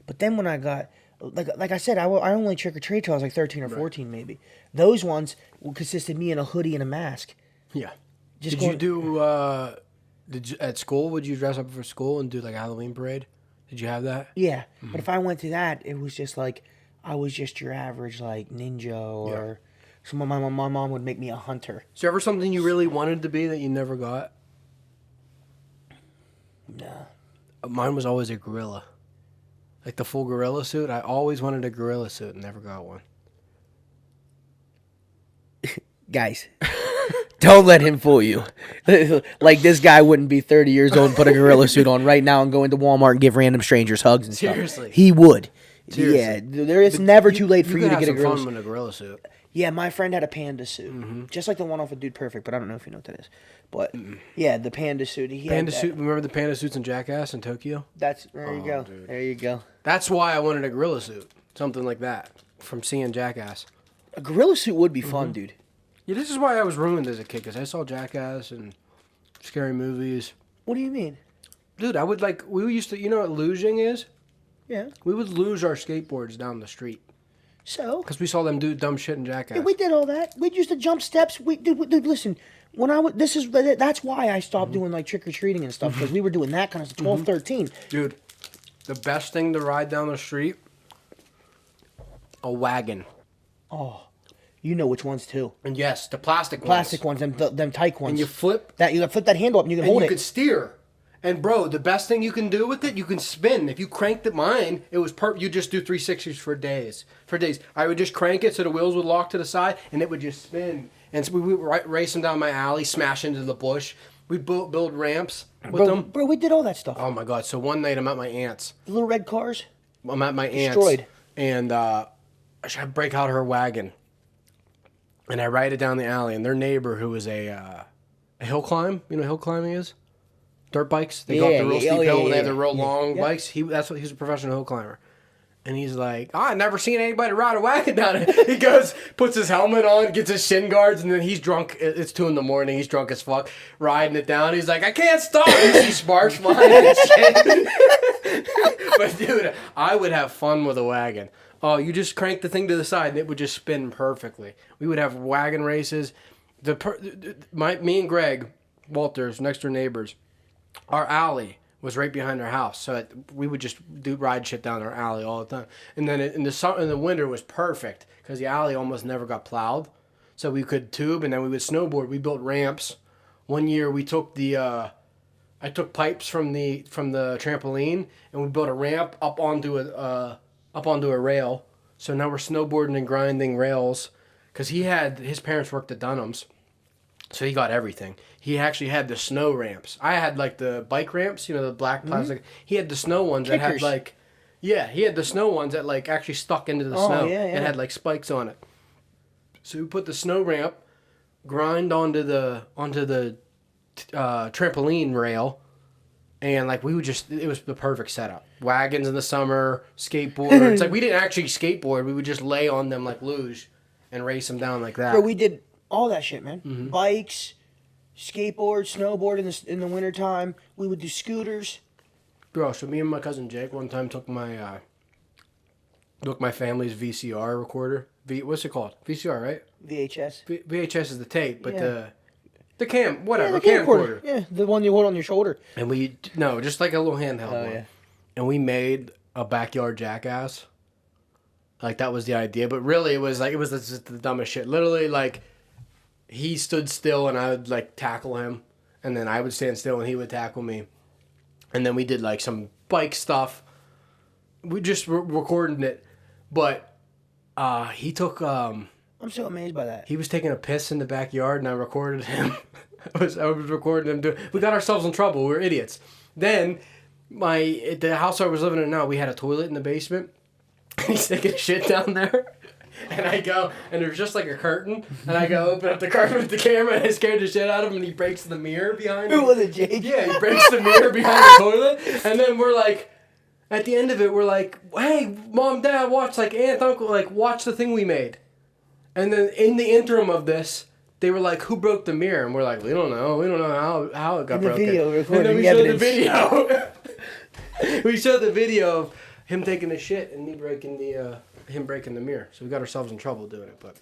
But then when I got like I said, I only trick or treat till I was like 13 or 14 maybe. Those ones consisted of me in a hoodie and a mask. Yeah. Just Did you do? Did you, at school? Would you dress up for school and do like a Halloween parade? Did you have that? Yeah, but if I went to that, it was just like I was just your average like ninja or. So my mom would make me a hunter. Is there ever something you really wanted to be that you never got? No. Mine was always a gorilla. Like the full gorilla suit. I always wanted a gorilla suit and never got one. Guys, don't let him fool you. Like this guy wouldn't be 30 years old and put a gorilla suit on right now and go into Walmart and give random strangers hugs and stuff. Seriously. He would. Seriously. Yeah, it's never too late for you to get a gorilla gorilla suit. suit. In a gorilla suit. Yeah, my friend had a panda suit. Just like the one off of Dude Perfect, but I don't know if you know what that is. But yeah, the panda suit. Panda suit. Remember the panda suits in Jackass in Tokyo? There you go. Dude. There you go. That's why I wanted a gorilla suit. Something like that. From seeing Jackass. A gorilla suit would be fun, dude. Yeah, this is why I was ruined as a kid, because I saw Jackass and scary movies. What do you mean? Dude, we used to, you know what luging is? Yeah. We would luge our skateboards down the street. So? Because we saw them do dumb shit in Jackass. Yeah, we did all that. We used to jump steps. Dude, listen. When that's why I stopped doing like trick or treating and stuff, because we were doing that kind of 12, 13. Dude, the best thing to ride down the street, a wagon. Oh, you know which ones too. And yes, the plastic ones. Plastic ones, them tyke ones. And you flip. that. You gotta flip that handle up and you can hold You it. could steer. And bro, the best thing you can do with it, you can spin. If you cranked it, mine, it was you just do 360s for days. I would just crank it so the wheels would lock to the side, and it would just spin. And so we would race them down my alley, smash into the bush. We build ramps with them. Bro, we did all that stuff. Oh my god! So one night I'm at my aunt's. The little red cars. I'm at my aunt's. Destroyed. And I break out her wagon, and I ride it down the alley. And their neighbor, who was a hill climb, you know what hill climbing is? Dirt bikes. They go up the real steep hill. They have the real long bikes. He's a professional hill climber. And he's like, I've never seen anybody ride a wagon down it. He goes, puts his helmet on, gets his shin guards, and then he's drunk. It's 2 a.m. He's drunk as fuck, riding it down. He's like, I can't stop. You see sparks flying and shit. But dude, I would have fun with a wagon. Oh, you just crank the thing to the side, and it would just spin perfectly. We would have wagon races. Me and Greg Walters, next door neighbors, our alley was right behind our house, so we would just ride shit down our alley all the time. And then in the winter was perfect because the alley almost never got plowed, so we could tube and then we would snowboard. We built ramps. One year we took I took pipes from the trampoline and we built a ramp up onto a rail. So now we're snowboarding and grinding rails because his parents worked at Dunham's. So he got everything. He actually had the snow ramps. I had like the bike ramps, you know, the black plastic. Mm-hmm. He had the snow ones that had like, he had the snow ones that like actually stuck into the snow and had like spikes on it. So we put the snow ramp, grind onto the trampoline rail, and like it was the perfect setup. Wagons in the summer, skateboards. Like we didn't actually skateboard. We would just lay on them like luge and race them down like that. Bro, we did all that shit, man. Mm-hmm. Bikes, skateboard, snowboard in the wintertime. We would do scooters. Bro, so me and my cousin Jake one time took my family's VCR recorder. What's it called? VCR, right? VHS. VHS is the tape, but the cam, whatever, the camcorder. Yeah, the one you hold on your shoulder. And just like a little handheld one. Yeah. And we made a backyard Jackass. Like that was the idea, but really it was just the dumbest shit. Literally, like he stood still and I would like tackle him, and then I would stand still and he would tackle me, and then we did like some bike stuff. We just recorded it, but he took. I'm so amazed by that. He was taking a piss in the backyard, and I recorded him. I was recording him. We got ourselves in trouble. We were idiots. Then the house I was living in now, we had a toilet in the basement. He's taking shit down there. And I go, and there's just like a curtain, and I go open up the curtain with the camera, and I scared the shit out of him, and he breaks the mirror behind him. Who was it, Jake? Yeah, he breaks the mirror behind the toilet, and then we're like, at the end of it, we're like, hey, Mom, Dad, watch, like, Aunt, Uncle, like, watch the thing we made. And then in the interim of this, they were like, who broke the mirror? And we're like, we don't know how it got broken. Video and recording then we evidence. showed the video. We showed the video of him taking a shit and me breaking him breaking the mirror. So we got ourselves in trouble doing it. But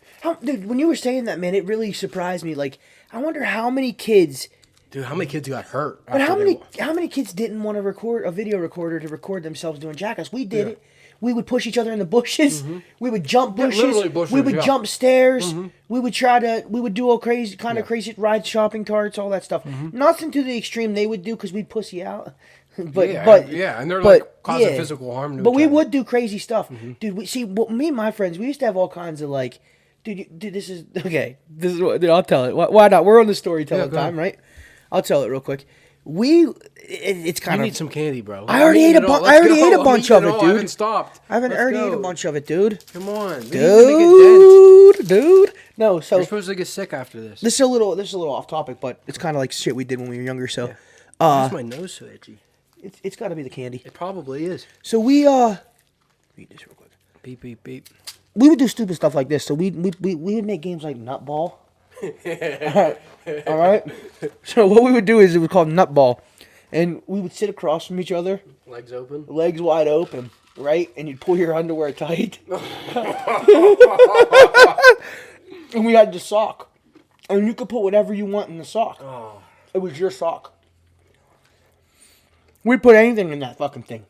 Dude, when you were saying that, man, it really surprised me. Like, I wonder how many kids... Dude, how many kids got hurt? But how many kids didn't want to record a video recorder to record themselves doing jackass? We did it. We would push each other in the bushes. Mm-hmm. We would jump bushes. Literally bushes, we would jump stairs. Mm-hmm. We would do all crazy, kind of crazy rides, shopping carts, all that stuff. Mm-hmm. Nothing to the extreme they would do because we'd pussy out. and they're like causing physical harm to But each we other. would do crazy stuff. Mm-hmm. Dude, me and my friends, we used to have all kinds of like, dude, this is, okay, this is what, dude, I'll tell it. Why not? We're on the storytelling time, right? I'll tell it real quick. It's kind of. You need some candy, bro. I already ate a bunch. I already ate a bunch of it, dude. I haven't stopped. I already ate a bunch of it, dude. Come on, Dude. No, so you're supposed to get sick after this. This is a little off topic, but it's kind of like shit we did when we were younger. So, Why is my nose so itchy? it's got to be the candy. It probably is. So we read this real quick. Beep beep beep. We would do stupid stuff like this. So we would make games like Nutball. All right. So what we would do is it was called Nutball, and we would sit across from each other, Legs open. legs wide open, right, and you'd pull your underwear tight, and we had the sock, and you could put whatever you want in the sock. Oh. It was your sock. We'd put anything in that fucking thing.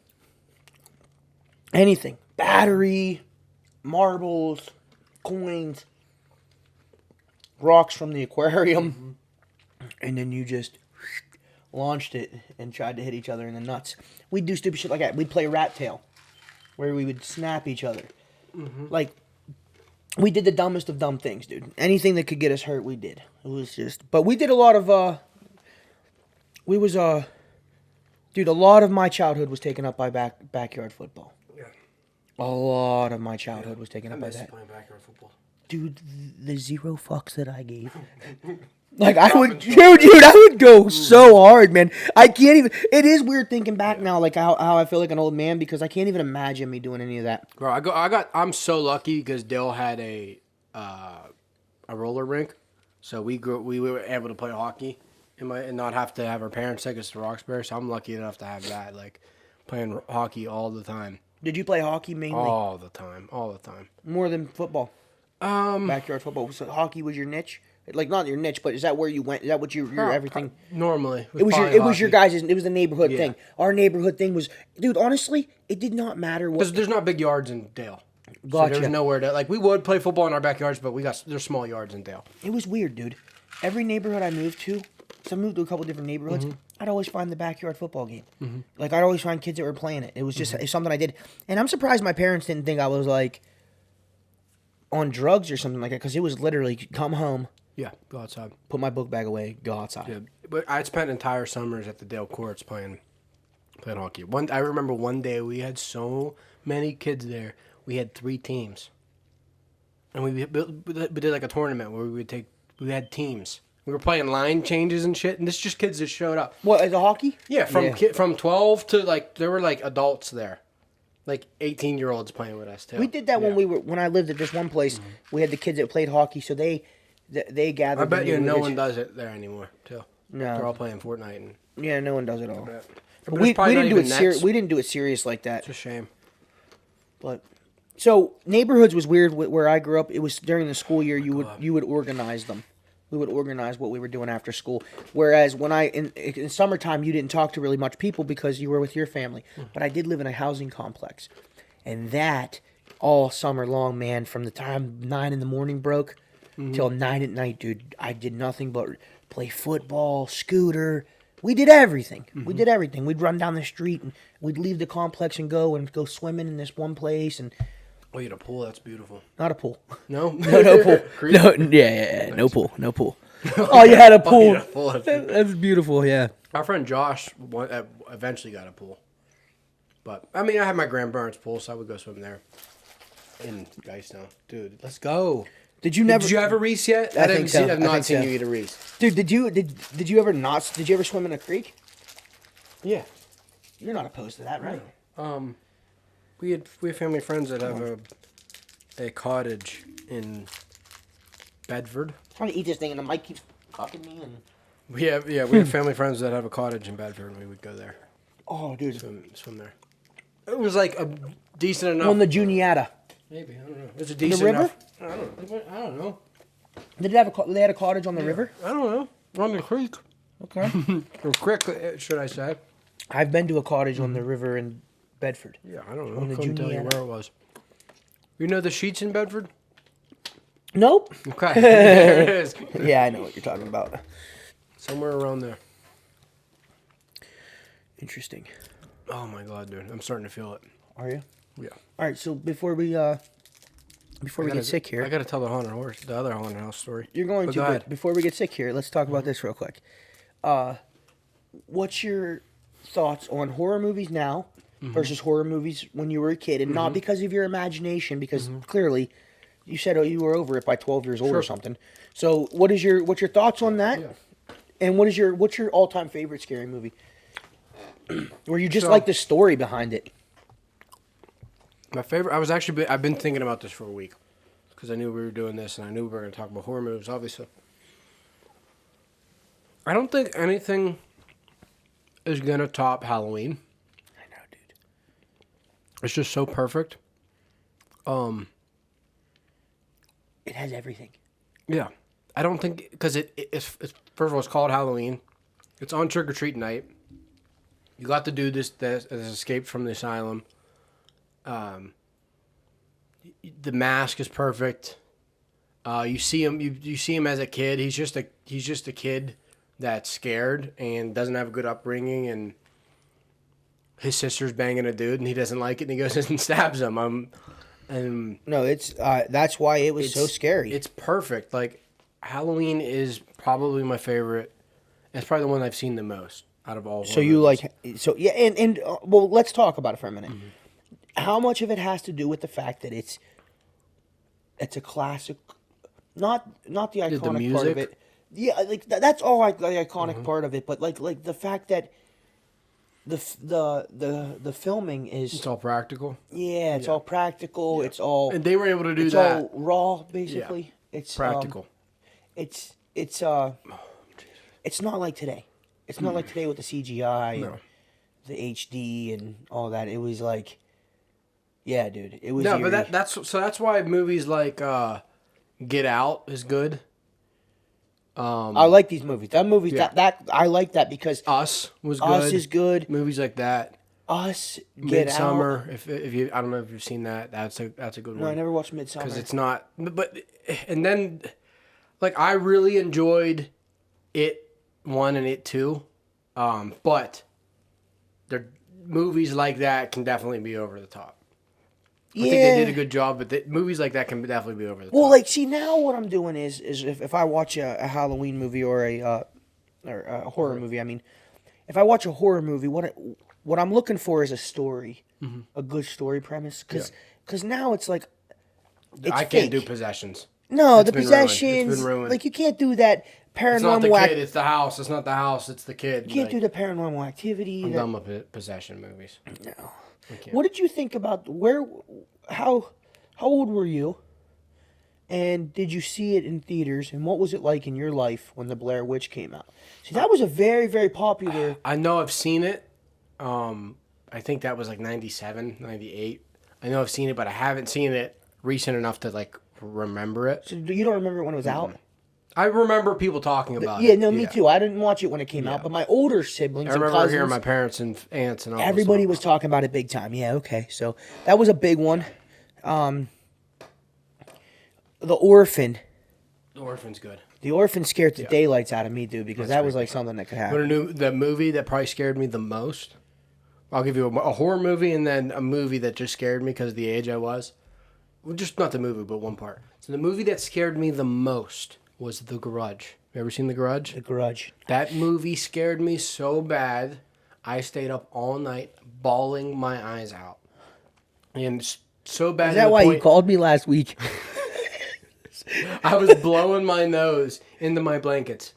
Anything. Battery, marbles, coins, rocks from the aquarium, and then you just launched it and tried to hit each other in the nuts. We'd do stupid shit like that. We'd play rat tail, where we would snap each other. Like, we did the dumbest of dumb things, dude. Anything that could get us hurt, we did. It was just, but we did a lot of, dude, a lot of my childhood was taken up by backyard football. Yeah. A lot of my childhood was taken up by miss that. playing backyard football. Dude, the zero fucks that I gave. Like, I would go so hard, man. I can't even, it is weird thinking back now, like how I feel like an old man, because I can't even imagine me doing any of that. Bro, I'm so lucky because Dale had a roller rink, so we were able to play hockey and not have to have our parents take us to Roxbury. So I'm lucky enough to have that, like playing hockey all the time. Did you play hockey mainly? All the time. More than football? Backyard football. So hockey was your niche? Like, not your niche, but is that where you went? Is that what your everything? Normally, It was your guys'. It was the neighborhood Yeah. thing. Our neighborhood thing was, dude. Honestly, it did not matter what. because there's not big yards in Dale. Gotcha. So there's nowhere to, like, we would play football in our backyards, but there's small yards in Dale. It was weird, dude. Every neighborhood I moved to, so I moved to a couple different neighborhoods, I'd always find the backyard football game. Like, I'd always find kids that were playing it. It was just it's something I did. And I'm surprised my parents didn't think I was, like, on drugs or something like that, because it was literally come home, Yeah, go outside. put my book bag away, go outside. Yeah, but I spent entire summers at the Dale courts playing hockey. I remember one day we had so many kids there. We had 3 teams, and we did like a tournament where we had teams. We were playing line changes and shit, and this just kids that showed up. What, the hockey? Yeah, from 12 to, like, there were like adults there, like 18-year-olds playing with us too. We did that when I lived at this one place. We had the kids that played hockey, so they gathered. I bet you in the no neighborhoods. one does it there anymore too. No. They're all playing Fortnite and. Yeah, no one does it all. But But it's we probably didn't not do it even serious. nets. We didn't do it serious like that. It's a shame. But so neighborhoods was weird where I grew up. It was during the school year you would organize them. We would organize what we were doing after school. Whereas when in summertime you didn't talk to really much people because you were with your family. But I did live in a housing complex, and that all summer long, man, from the time 9 in the morning broke till 9 at night, dude, I did nothing but play football, scooter. We did everything. We did everything. We'd run down the street and we'd leave the complex and go swimming in this one place. And Oh, you had a pool. That's beautiful. not a pool. No, No pool. Creek? No, yeah, no pool. No pool. Oh, you had a pool. you had a pool. That's beautiful. Yeah. Our friend Josh eventually got a pool, but I mean, I had my Grand Burns pool, so I would go swim there. In Geistown, dude, let's go. Did you never? Did you have a Reese yet? I think so. I've I not think seen so. you eat a Reese. Dude, did you ever not? Did you ever swim in a creek? Yeah. You're not opposed to that, right? We have family friends that have a cottage in Bedford. I'm trying to eat this thing, and the mic keeps cocking me. And We have family friends that have a cottage in Bedford, and we would go there, oh, dude, swim there. It was like a decent enough. on the Juniata. Maybe, I don't know. It's a decent river? enough. I don't know. Did they have they had a cottage on the river? I don't know. On the creek. Okay. Or creek, should I say? I've been to a cottage on the river in Bedford. Yeah, I don't know. On I the couldn't tell you Juniata. where it was. You know the Sheets in Bedford? Nope. Okay. There it is. Yeah, I know what you're talking about. Somewhere around there. Interesting. Oh my god, dude. I'm starting to feel it. Are you? Yeah. All right. So before we get sick here, I gotta tell the other haunted house story. you're going But to. go But ahead. before we get sick here, let's talk about this real quick. What's your thoughts on horror movies now versus horror movies when you were a kid, and not because of your imagination, because clearly you said you were over it by 12 years old or something. So what's your thoughts on that? Yeah. And what's your all-time favorite scary movie? Where you just So- like the story behind it? My favorite. I've been thinking about this for a week because I knew we were doing this, and I knew we were going to talk about horror movies. Obviously, I don't think anything is gonna top Halloween. I know, dude. It's just so perfect. It has everything. Yeah, I don't think because it's first of all it's called Halloween. It's on trick or treat night. You got the dude that has escaped from the asylum. The mask is perfect. You see him. You see him as a kid. He's just a kid that's scared and doesn't have a good upbringing, and his sister's banging a dude, and he doesn't like it, and he goes and stabs him. And No, it's that's why it was so scary. It's perfect. Like Halloween is probably my favorite. It's probably the one I've seen the most out of all. So you like yeah, and well, let's talk about it for a minute. How much of it has to do with the fact that it's a classic, not the iconic part of music? it. Yeah, like that's all like the iconic part of it, but like the fact that the filming is It's all practical, it's all practical. It's all and they were able to do it's that. all raw basically. It's Practical. It's it's not like today. It's not like today with the CGI and the HD and all that. It was like, yeah, dude. It was No, eerie. but that's why movies like Get Out is good. I like these movies. That movie that I like that because Us was good. Us is good. Movies like that. Us, Get Out. Midsummer. If you, I don't know if you've seen that. That's a good No, I one. never watched Midsummer. Because it's not. But and then, like I really enjoyed It 1 and It 2, but they're movies like that can definitely be over the top. I think they did a good job, but movies like that can definitely be over the top. Well, like, see, now what I'm doing is if I watch a Halloween movie or a horror movie, I mean, if I watch a horror movie, what I'm looking for is a story, a good story premise, because now it's like I can't do possessions. No, It's the been ruined. possessions, It's been ruined. like you can't do that It's not the paranormal. kid. It's the house. It's not the house. It's the kid. You can't do the paranormal activity. I'm done with possession movies. No. I can't. What did you think about how old were you? And did you see it in theaters? And what was it like in your life when the Blair Witch came out? See, that was a very, very popular. I know I've seen it. I think that was like 97, 98. I know I've seen it, but I haven't seen it recent enough to like remember it. So you don't remember when it was out? I remember people talking about Yeah, it. no, me too. I didn't watch it when it came out, but my older siblings I and remember cousins, hearing my parents and aunts and uncles. everybody talk was talking about it big time. Yeah, okay. So that was a big one. The Orphan. The Orphan's good. The Orphan scared the daylights out of me, dude, because that was like something that could happen. But the movie that probably scared me the most, I'll give you a horror movie and then a movie that just scared me because of the age I was. Well, just not the movie, but one part. So the movie that scared me the most was The Grudge. You ever seen The Grudge? The Grudge. That movie scared me so bad, I stayed up all night bawling my eyes out. And so bad. Is that why you called me last week? I was blowing my nose into my blankets.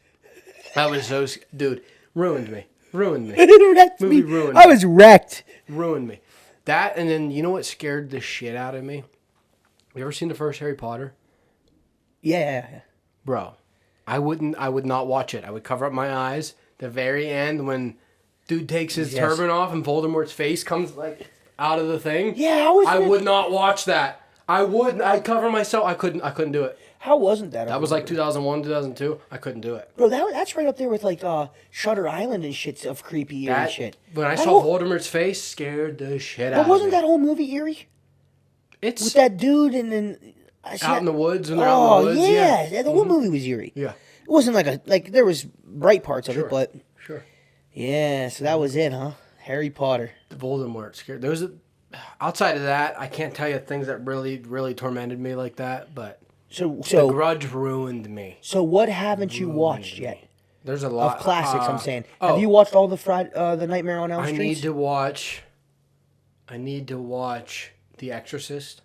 I was dude, ruined me. It wrecked Movie me. ruined I me. was wrecked. Ruined me. That, and then you know what scared the shit out of me? You ever seen the first Harry Potter? Yeah. Bro, I would not watch it. I would cover up my eyes. The very end when dude takes his turban off and Voldemort's face comes like out of the thing. Yeah, I would not watch that. I'd cover myself. I couldn't do it. How wasn't that? That was like 2001, 2002. I couldn't do it. Bro, that's right up there with like Shutter Island and shit of creepy eerie shit. When I saw Voldemort's face, scared the shit out of me. But wasn't that whole movie eerie? It's with that dude and then out in the woods when they're out in the woods. Yeah, the whole movie was eerie. Yeah, it wasn't like there was bright parts of it, but sure. Yeah, so that was it, huh? Harry Potter. Voldemort scared. Outside of that, I can't tell you things that really, really tormented me like that. But so The Grudge ruined me. So what haven't you watched yet? There's a lot of classics. I'm saying. Have you watched all the Nightmare on Elm Street? I need to watch The Exorcist.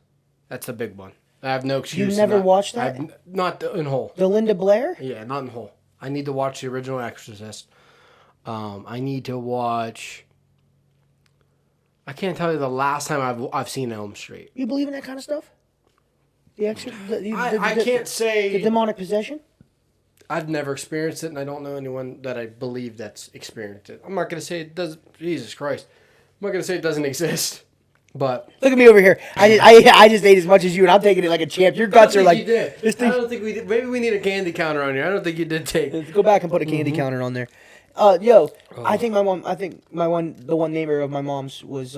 That's a big one. I have no excuse. You never watched that? Not in whole. The Linda Blair? Yeah, not in whole. I need to watch the original Exorcist. I need to watch. I can't tell you the last time I've seen Elm Street. You believe in that kind of stuff? The I can't say the demonic possession. I've never experienced it, and I don't know anyone that I believe that's experienced it. I'm not gonna say it does. Jesus Christ, I'm not gonna say it doesn't exist. But look at me over here. I just ate as much as you, and I'm taking it like a champ. Your guts are like. You did. I don't think we did. Maybe we need a candy counter on here. I don't think you did take. Let's go back and put a candy counter on there. I think my mom. I think the one neighbor of my mom's was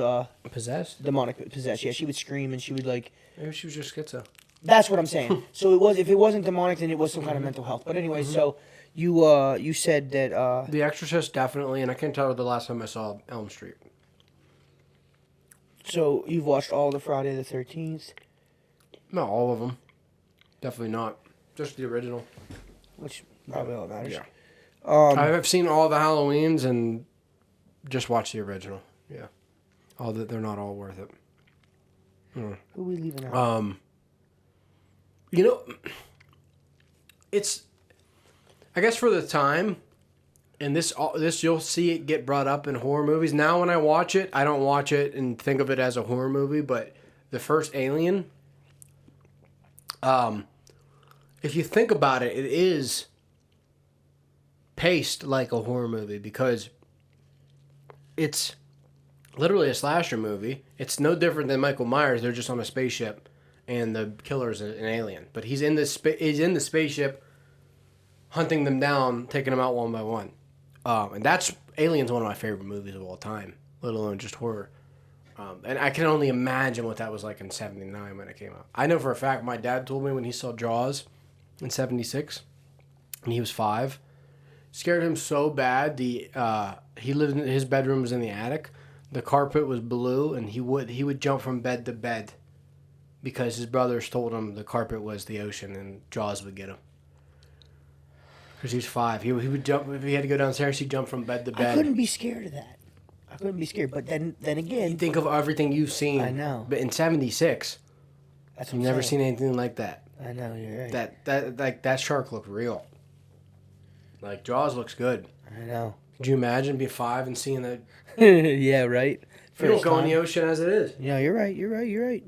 possessed. Demonic possessed. Yeah, she would scream and she would like. Maybe she was just schizo. That's what I'm saying. So if it wasn't demonic, then it was some kind of mental health. But anyway, so you said that The Exorcist definitely, and I can't tell you the last time I saw Elm Street. So you've watched all the Friday the 13th? Not all of them. Definitely not. Just the original. Which probably all that matters. Yeah. I've seen all the Halloweens and just watched the original. Yeah. They're not all worth it. Who are we leaving out? You know, it's, I guess for the time, and this you'll see it get brought up in horror movies. Now when I watch it, I don't watch it and think of it as a horror movie, but the first Alien, if you think about it, it is paced like a horror movie because it's literally a slasher movie. It's no different than Michael Myers. They're just on a spaceship, and the killer's an alien. But he's in the spaceship, hunting them down, taking them out one by one. And that's Alien's one of my favorite movies of all time, let alone just horror. And I can only imagine what that was like in '79 when it came out. I know for a fact my dad told me when he saw Jaws in '76, and he was 5, scared him so bad. He lived in his bedroom was in the attic. The carpet was blue, and he would jump from bed to bed because his brothers told him the carpet was the ocean and Jaws would get him. Because he was 5. He would jump, if he had to go downstairs, he'd jump from bed to bed. I couldn't be scared of that. I couldn't be scared. But then again... You think of everything you've seen. I know. But in '76, you've never seen anything like that. I know, you're right. That shark looked real. Like, Jaws looks good. I know. Could you imagine being 5 and seeing that? Yeah, right. You don't go in the ocean as it is. Yeah, you're right.